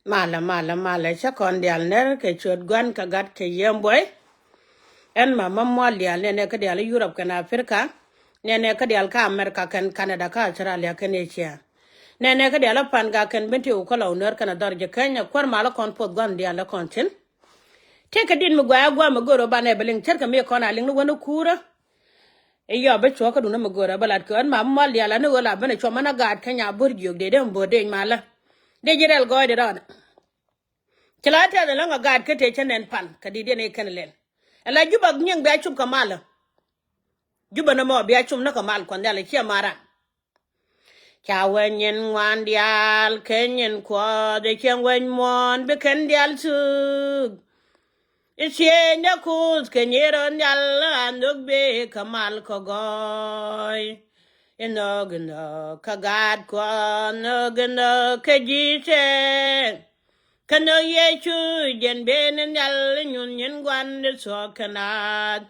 Mala cha kon dial ner ke chot gwan ka gat ke yemboy en mama mo dial ne ka dial Europe kana Africa ne ka dial ka America kan Canada ka Australia kan Asia ne ka dial pan ga kan benti u kala ner kana darje Kenya kwar mala kon pot gwan dial kon tin te ka din mu gwa mu goro ba ne belin cer ka me kon alin wona kura e yo be cho ka duna mu goro balat ko en mama mo dial ne wala bane cho mana gat Kenya burjog de dem bode mala de jirel go de ron Kilata da langa gad kete chanen pan kadide ne kanelen. Ala juba nyang bia chum kamala. Juba na mo bia chum na kamal kwandala chia mara. Cha wenyen wandial kenyen kwa de chen wen mon be kendial su. Isye nya kuz kenyero nyal anduk be kamal kogoy. Inogno kagad kwa nogno kejite. Kano yechu jen benen yal nyun yen gwande so kanad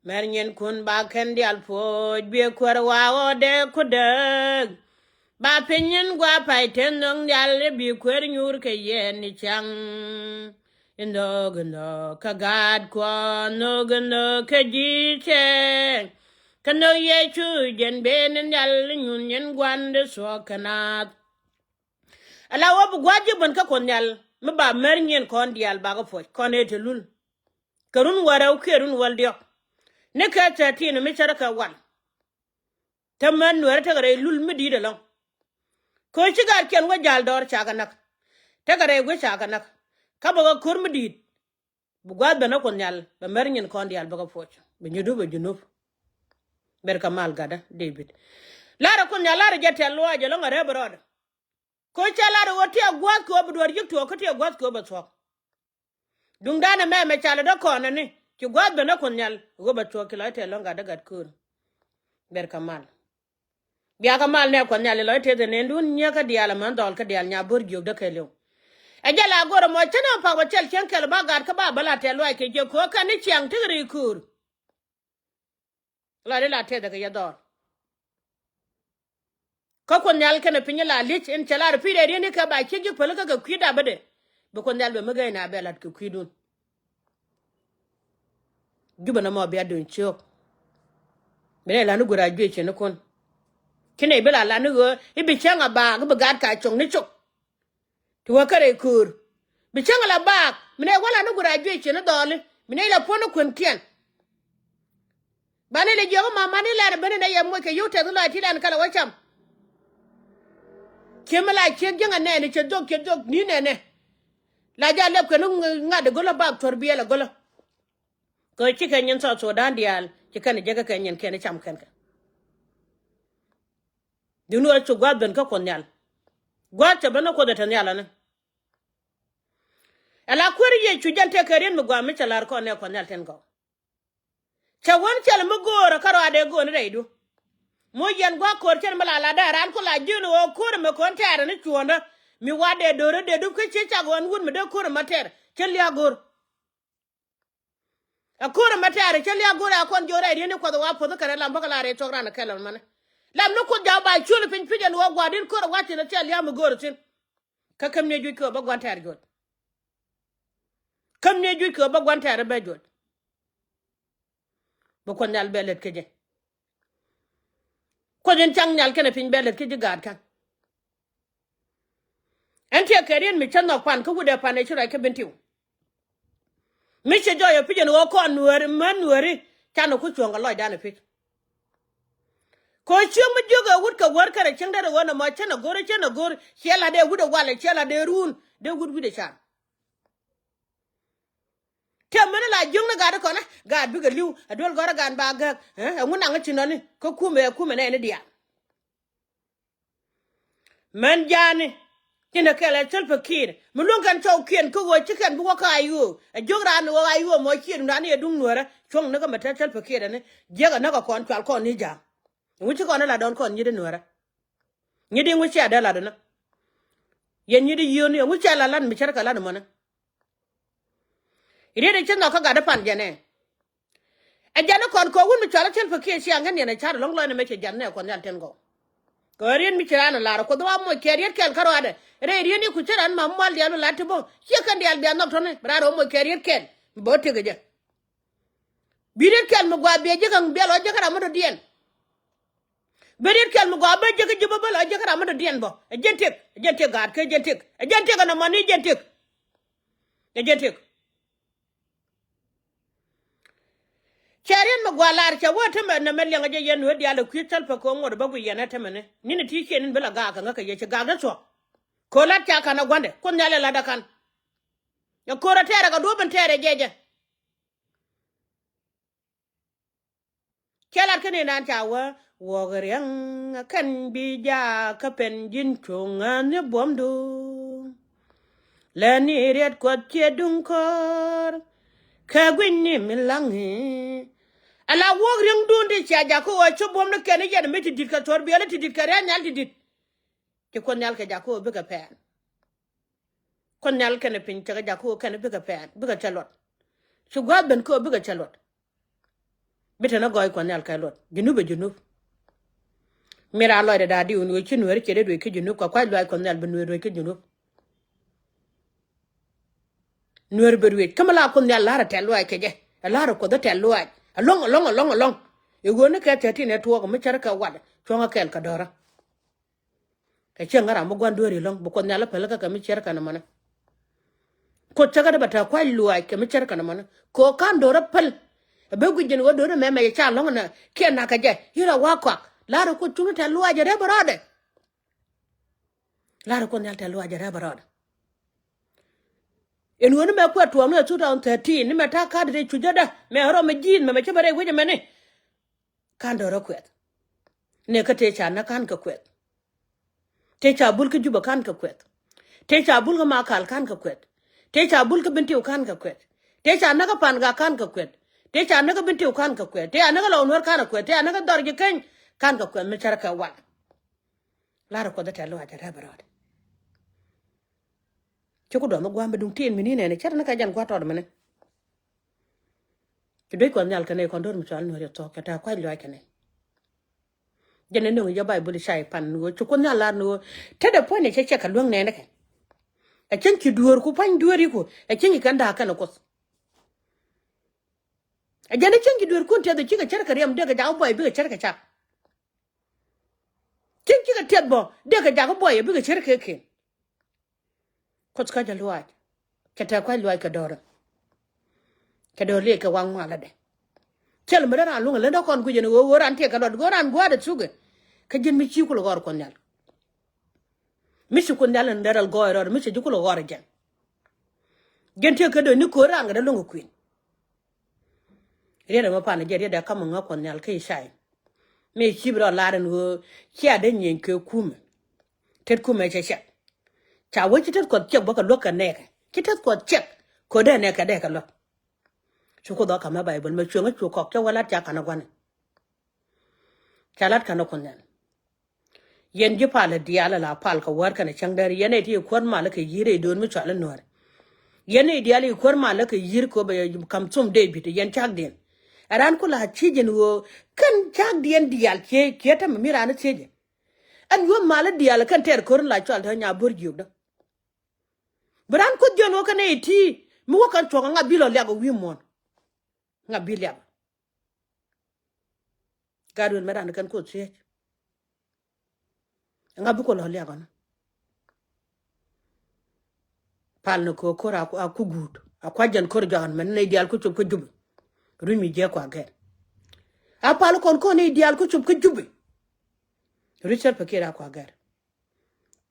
mer nyen kun ba kendi alfo be korwa ode kudag ba pinyen gwa paiten nong yal bi kwer nyur ke yen ni chang indogno kagad kwa nogno kejite Kano yechu jen benen yal nyun yen gwande so kanad Ala wabu gwaji ban ka konyal mi ba mernyen kon dial ba ga fo kon etelul karun wara kerun waldio ne ka tati no mi charaka wal tamman wara ta gare lul mi di da long ko shigar ken wa jal dor chaga nak ta gare go chaga nak ka ba kur mi di bu gwad bana konyal ba mernyen kon dial ba ga fo be nyudu be junub ber kamal gada David lara konyal lara jatel lo aje lo ngare broda ko chala ro ti agwa ko budwar yikto ko ti agwa ko batso dung dana me chala do kono ni ti gwa be na kunyal go batso kila te longa daga kur ber kamal biya kamal ne kunyal lo te ne ndun nya ka diala man dol ka dial nya bur jog de kelo e jala goro mo tana pa wa chel chen kel ba gar ka ba bala te lo ke je ko ka ni chiang tigri kur la te daga ya dor ka kunyal kana pinya la lich en chala pide ri ni ka ba ke ju pala ka kwida bade be kunyal be magai na belat ku kwidun juba na mo be adun chok bele la nu gura jwe che no kon kine bela la nu go ibi changa ba go gad ka chong ni chok to wakare kur bi changa la ba mine wala nu gura jwe che no dole mine la pono kon kien bane le jogo mama ni la bane na yemo ke yote do la tilan kala wacham Kemala jenga ne che dog ni ne la ja lep ke nga de gola bag torbiya la gola ko ci kan yin so dan dial ci kan jaga kan yin ken cham kan ka dinu ci gwad ben ka kon yal gwad ta bana ko da tan yala ne ala kwari ye ci jante karen mu gwa mi chalar ko ne kon yal ten go cha won chal mu goro karo ade go ne reidu mo yen gwa kor chen mala la da ran ko la julu o kor me kon tare ni chuonda mi wade dore de du ke che chagon wun me de kor mater chen ya gor a kor mater chen ya gor a kon jore ri ne ko wa po kare lam bakala re to ran kala man lam no ko ja ba chulu pin pijan wo gwa din kor wa chen chen ya mu gor chen ka kam ne ju ko ba gwan tare jot kam ne ju ko ba gwan tare ba jot ba kon dal belet ke je ko den chang nyal kene pin belet ke jigad kan ente karen mi channo kwan ko gude pane chira ke bentiu mi che joyo pijen wo ko nuori manuori chano ku chonga loy dana pich ko chimu joga wud ka war kare chingda de wona ma chana gor chela de wude wala chela de run de wud wude chan temene la jungna gada kona gad biga liw adol gora gan baga nguna nga chinani ko kume ne dia man jani kina kala selfa kir mulun kan chaw kien ko wo chicken bu ka ayu a jogra no ayu mo kir ndani e dung nuora chong na ka mata selfa kir ne jega na ka kon twal kon ni ja wuchi kon la don kon nyide nuora nyide wuchi adala dona yen nyide yoni wuchi ala lan mi charka lan mona ire de chen no ka gada pan jene e jana kon ko wun mi chala selfa kir si angan ne char long lo ne me che janne kon yal ten go Korean mi chirana lara ko dwa mo keriet kel karo ade re ni ku cheran ma mal dialo latibo che kan dial bi anok tone braro mo career ken bote geje biret ken mo gwa beje kan belo je kara mo dien biret ken mo gwa beje ke jibo belo je kara mo dien bo jentek gar ke jentek na mani jentek Charin magwalar cha wata na melya ngaje yen wedi ala kwital pa ko ngor bagu yana temene nini ti kenin bela ga ka ngaka ye ga ga so ko la cha kana gwande ko nyale la dakan ya ko ra tere ga do ban tere jeje kela kene nan cha wo gariang kan bi ja ka pen jin chunga ne bomdo la ni ret ko che dun kor ka gwinni milangi ala wogring dunde cha jako wa chobom no kene yen meti dit ka tor biela ti dit ka nyal dit ke kon nyal ke jako be ka pen kon nyal kene pin cha jako kene be ka pen be ka chalot so gwa ben ko be ka chalot bete na goy kon nyal ka lot junub mira lo de dadi un we chinu er chere do ke junub kwa lo kon nyal ben we ke junub nuer berwe kamala kon nyal lara telo ke je lara ko da telo along e gone ka tati ne to ko me char ka wad chonga kel ka dora e chengara mo gwandori long bu ko nyala pele ka me char ka na mana ko chaga da bata kwa luwa ke me char ka na mana ko kan dora pel be gujin wo dora me me cha long na ke na ka je hira wa kwa lara ko tunu ta luwa je re barade lara ko nyal ta luwa je re barade en woni me kwa to no 2013 ni meta ka de chujada me horo me jin me chabare gwe me ne kan do rokwet ne ka te cha na kan ka kwet te cha bul ka juba kan ka kwet te cha bul ka makal kan ka kwet te cha bul ka binti kan ka kwet te cha na ka pan ga kan ka kwet te cha na ka binti kan ka kwet te na ka lawnor kan ka kwet te na ka dor je kan ka kwet me char ka wa la ko da ta lo ha ta barade choko do magwa mbedung tin minine ne char na ka jan kwa tod mene kidoi ko nyal kane kon dor mchal no to ka ta kwa lo kane jene no ya bible shai pan no choko nyala no te de point che che ka luong ne ne ke a chen ki duor ku pan duori ku a chen ki kanda ka no ko a jene chen ki duor ku te de chi ka char ka riam de ka ja boy bi ka char ka cha chen ki ka tet bo de ka ja boy bi ka char ka ke ko ska ja luaj ka ta kwa luaj ka dora ka do le ka wang mala de tel me ran lunga le do kon ku je no wo ran te ka do go ran gwa de suge ka jen mi chi ku lo gor kon nyal mi chi ku nyal ndal go ro mi chi ku lo gor gen te ka do ni ko ran ga lunga queen re da ma pa na je re da ka mo nga kon nyal kai shai me chi bro la ran wo chi ade nyen ke kum tet kum che che cha wo chi tet ko che bo ka lo ka ne ka chi tet ko che ko de ne ka de ka lo chu ko do ka ma bible me chu nga chu ko cha wala cha kana gwan cha lat kana kon nyal yen ji pala diala la pal ka war kana chang dar yene ti kon ma la ka yire don mi chala nor yene diala kon ma la ka yir ko be kam tum de bi yen chak den aran ko la chi jen wo kan chak den dial ke ta mi ran che je an yo ma la diala kan ter ko la chal ta nya bor juk da bran ko jono kana ti mi wo kan to nga bilo le go wi mon nga bilia gadon meran kan ko che nga bu ko lo le gon pal no ko ra ku gut akwa jan ko jahan men ne dial ko chup ko jub rumi je ko agen a pal kon ko ne dial ko chup ko jub richard pakira ko agen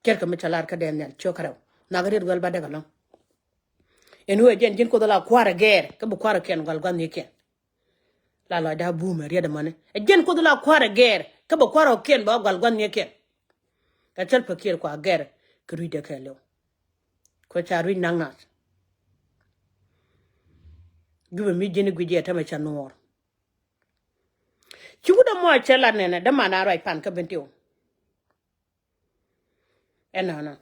ker ka metalar ka den nel chokaraw na garet gol badaga long en we jen ko la kwara ger ka bu kwara ken gol gan yeken la da bume riya da mane jen ko la kwara ger ka bu kwara ken ba gol gan yeken ka chal pakir ko ager kru de ka lo ko charu nangna gube mi jeni guje ta ma chanor chuda mo chela nene da mana rai pan ka bentio enana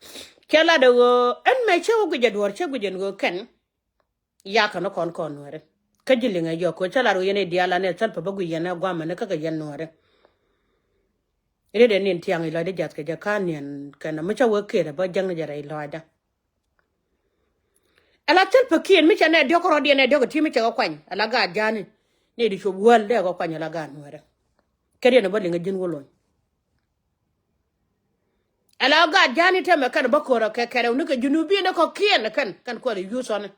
kela de go en me chewo guje dor che guje go ken ya kana kon nore ka jilinga yo ko chala ro yene diala ne salpa bagu yene gwa mane ka yen nore ire de nin tiang ilo de jat ke ja kan yen kana ma cha wo ke da ba jang na jara ilo da ala tel pakien mi cha ne dio ko de ne dio ko ti mi cha ko kwan ala ga jani ne di cho wal de ko kwan ala ga no re ke de ne ba linga jin wolon ala ga jani te me kan ba ko ra ke kere nu ke junubi ne ko kien kan ko le yu so ne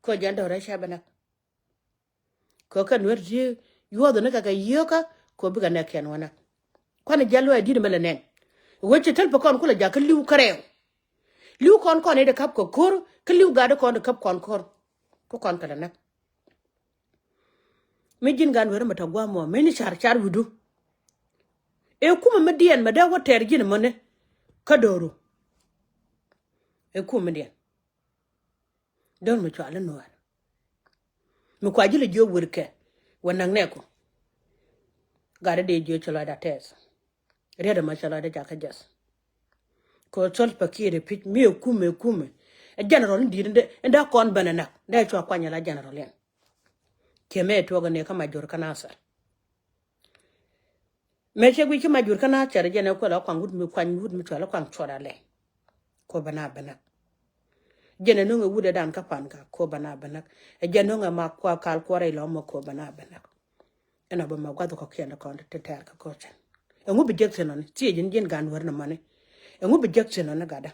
ko janda ra sha bana ko kan wer ji yo do ne ka yoka ko bi ga ne ken wana kwana jallo di mele nen woche tel pa kon kula ja ka liu karew liu kon e de kap ko kor ka liu ga de kon de kap kon kor ko kon kala nak me jin gan wer mata gwa mo me ni char wudu e kuma medien ma da woter jin mo ne ka doro e kuma medien don me chala no war me kwa jile jo wurke wanang ne ko ga de jo chala da tes reda ma chala da jaka jas ko tol pakire pit mi kume e general ndi nda kon banana da cho kwanya la general len keme to ga ne kama jor kana sar me che gwi kama jor kana chare jene ko la kwang wud mi to la kwang choda le ko bana jene no wude dan ka pan ka ko bana e jene no ma kwa kal ko re lo mo ko bana ena ba ma gwa ko kenda kon te ter ka ko chen e ngubi jekse non ti jin gan war na mane e ngubi jekse non gada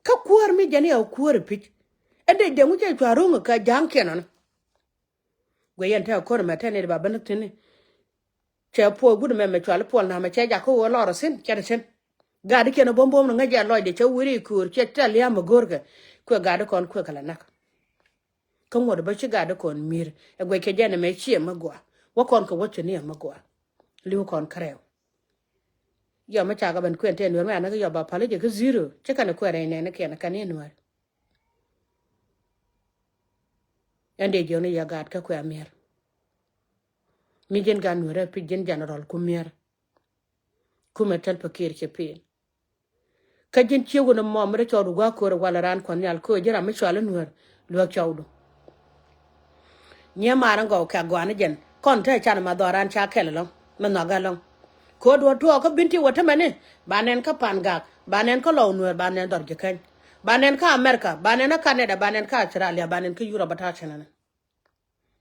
ka kuar mi jani au kuar pich ende de mu je twaro ka jang kenon gwe yenta ko ma tane ba ban tene che po gudu me twal pol na ma che ja ko loro sin che sen gada keno bombom no ngaja loy de che wuri kur che tal ya ma gorga ko gada kon ko kala nak ko ngod ba che gada kon mir e gwe ke jana me chie magwa wa kon ko woche ni magwa liu kon karew yo ma cha ga ban kwente no ma na yo ba pale je ko zero che kana ko re ne na ke na kan no ande jo ne ya gad ka ko amir mi jen gan no re pi jen general ku mir ku metal pakir che pin ka jen che wo no mo mre cho ru ga ko wala ran kon yal ko jira mi chwala no lo chawdu nye maran go ka gwana jen kon te chan ma doran cha kello ma no ga long ko do to ko binti wata mane banen ka panga banen ko law nuer banen dor je kan banen ka america banen ka canada banen ka australia banen ka europe ta chana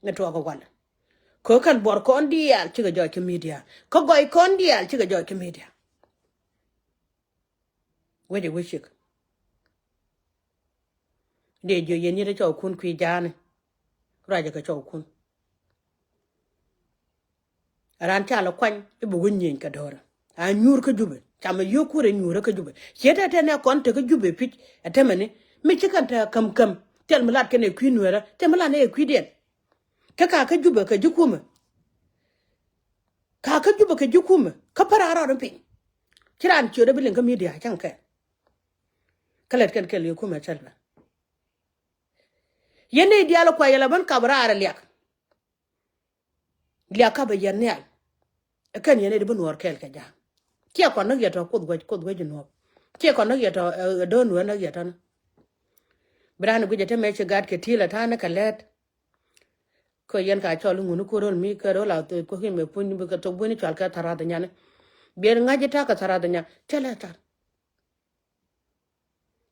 ne to ko wala ko kan bor ko ndi al ci ga joy ke media ko goy ko ndi al ci ga joy ke media wede wishik de jo yeni re cho kun kwi jane raja ka cho kun ran cha la kwan e bu gunyin ka dora a nyur ka jube chama yokure nyura ka jube cheta tane kon te ka jube pich atemane mi chikanta kam tel malat kene kwi nuera te malane e kwi den ka jube ka jukuma ka jube ka jukuma ka parara ran pin kiran chode bilin ka media chanka kalet kan kel yokuma chalba yene dialo kwa yala ban kabra ara liak ka ba yernel kan yene de bunwar kel ka ja kia kon no yeto ko gwe no kia kon no yeto don no no yeto bran guje te me che gad ke tila ta na kalet ko yen ka cholu ngunu ko rol mi ka rol auto ko hime pun bi ka to buni chal ka tarada nyane bier ngaje ta ka tarada nya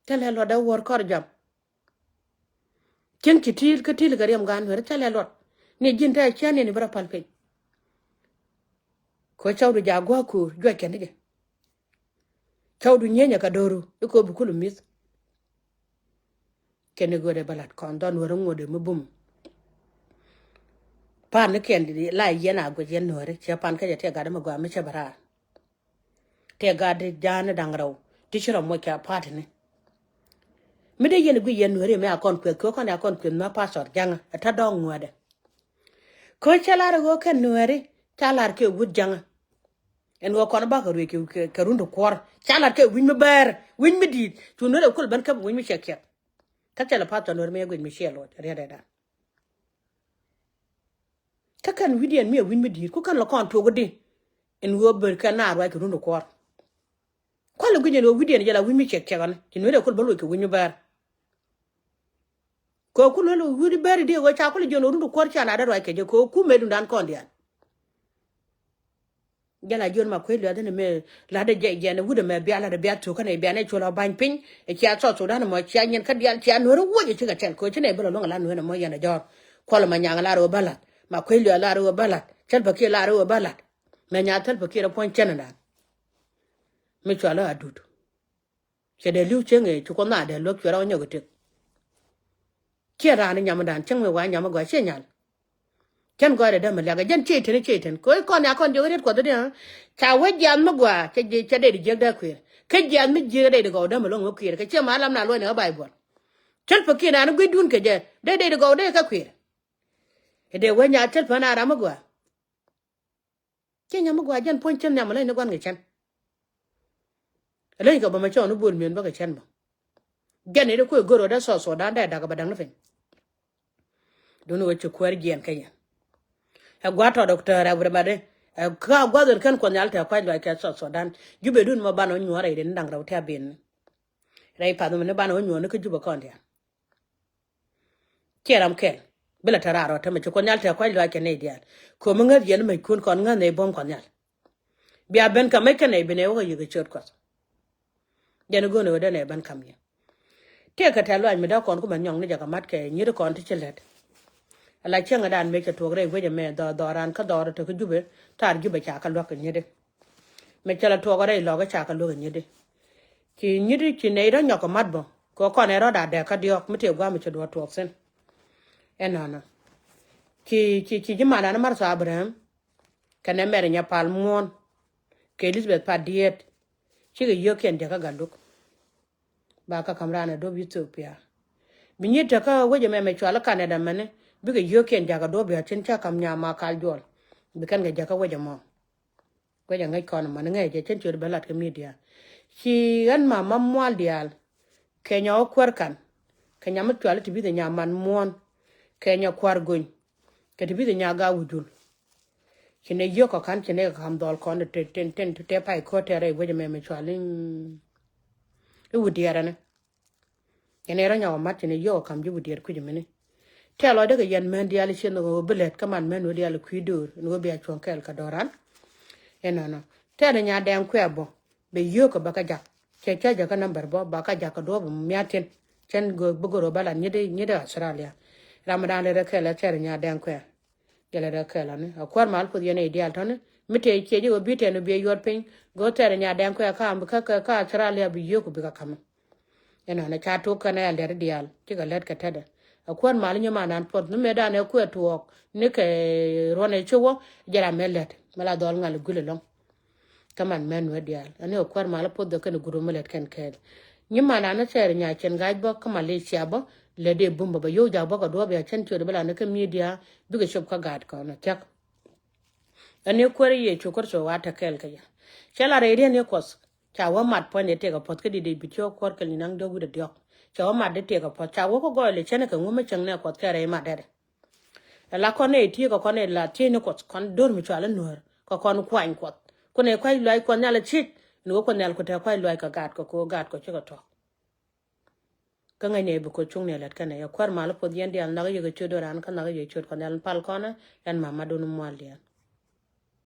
tele lo da wor kor jam ken ki til ka til gariam gan wer tele lo ni jinta chane ni bra palpe ko chawdu jagwa ko jwa kenige chawdu nyenya ka doru ko bu kulu mis kenego de balat kon don woro ngode mabum pan ne kendi la yena go yen nore che pan ka te ga ma gwa me che bara te ga de jana dangraw ti chiro mo ka pat ne mi de yen gu yen nore me akon ko kon akon ko na pastor janga ta dong ngode ko chala go ken nore talar ke wud janga en go kon ba ko re ke rundo kwor chala ke win me ber win me dit tu nore kul ban ka win me chekke ka chala pastor nore me go mi shelo re da kakan widian mi win me dit ko kan lo kon to godi en wo ber kana ra ke rundo kwor ko lo gunye lo widian jala win me chekke gan ti nore kul ba lo ke win me ber ko ku lo wudi ber de go cha ko le jono rundo kwor cha na da ra ke je ko ku me dun dan kon dian jala jon ma kwe lwa de me la de je je ne wude me bia la de bia to kana bia ne chola ban pin e kia so so dan mo chia nyen ka dial chia no ro je ga tel ko chine belo la no mo yana jor ko ma nyanga la ro balat ma kwe lwa la ro balat tel ba ke la ro balat me nya tel ba ke ro pon chena da me chola adudu che de liu chenge chu ko na de lo kyo ro nyo gete kia ra ni nyama dan cheng me wa nyama go che nyal ken go de me la ga jen che ten ko ya kon jo ret ko de cha we jan ma gwa che de je da kwe ke jan mi je de go da me lo ngo kwe ke che ma lam na lo ne bible tel pa ke na no gudun ke je de go de ka kwe e de we nya tel pa na ra ma gwa che nya ma gwa jen pon chen nyama le ne gon nge chen le ga ba ma cho no bul men ba ke chen ba gen ne ko goro da so da ga ba dang na fen don we che kwar gen ka ya a gwato doctor everybody ka gwadon kan ko nyalta kwa lwa ka so dan jube dun ma bano nyore de ndang raw ta bin rai pa no ne bano nyo ne ko juba kon dia keram ken bela tararo ta me ko nyalta kwa lwa ke ne dia ko mo ngar yen me kun kon nga ne bom kon nyal bia ben ka me ke ne bene wo yugo chot ko jene go ne wada ne ban kam ye te ka ta lwa me da kon ko man nyong ne jaga mat ke nyir kon ti chelet ala chenga dan me ke to gre we me do ran ka do to jube tar jube cha ka lok nyede me chala to gre lo ga cha ka lok nyede ki nyidi ki ne ro nyoko matbo ko ne ro da de ka diok mete gwa me do to sen enana ki jimana na mar sa abraham kana mere nya palmon ke elizabeth pa diet ki ge yoken de ka galuk ba ka kamrana do ethiopia binyita ka we me chala canada mane biga yoken jaga do be tin cha kam nya ma kal jol bikan ga jaka waje mo ko ja ngai kon man ngai je chen chur belat ke media ki an ma mamwal dial kenya o kwarkan kenya mut twala tibi de nya man mon kenya kwar gun ke tibi de nya ga wujul kine yoko kan kine kam dol kon te ten te pai ko tere waje me twalin e wudiara ne kene ro nya o mat ne yo kam ju wudiar ku jemene telo de yen men dial chen no belet kaman men no dial kuidur no be achon kel ka doran enana tere nya den kwebo be yoko baka jak che ja number bo baka jak do bo miaten chen go bugoro bala nyide australia ramadan le kele tere nya den kwe gele de kele ne akwar mal ko yene dial tone mite che je obite no be yor pen go tere nya den kwe ka australia be yoko be ka kama enana cha to kana ya le dial ti ga let ka tada akwar mal nyama nan pot no me da ne ko to ne ke rone chuo jara melet mala dol ngal gule long kaman men wedial ane akwar mal pot de kan guru melet ken kel nyama nan cher nya chen gaj bo ka malaysia bo le de bumba ba yo ja bo ka do be chen chode bala ne ka media duga shop ka gad ko na tak ane kwar ye chokor so wata kel ka ya chala re ne kos cha wa mat po ne te ka pot ka di bi cho kwar kel nang do gu de diok chawa ma de te ko cha wo ko go le chene ko ngume changne ko kare ma de la ko ne ti ko ne la ti ne ko kon dor mi chala nur ko kon kwan ko ne kwai lai ko nyala chit no ko ne ko ta kwai lai ka gat ko gat ko chi ko to ka ngai ne bu ko chung ne lat kana ya kwar ma lo po dien dial na ga ye go chodo ran ka na ga ye chod ko ne pal ko na yan mama do no mo alian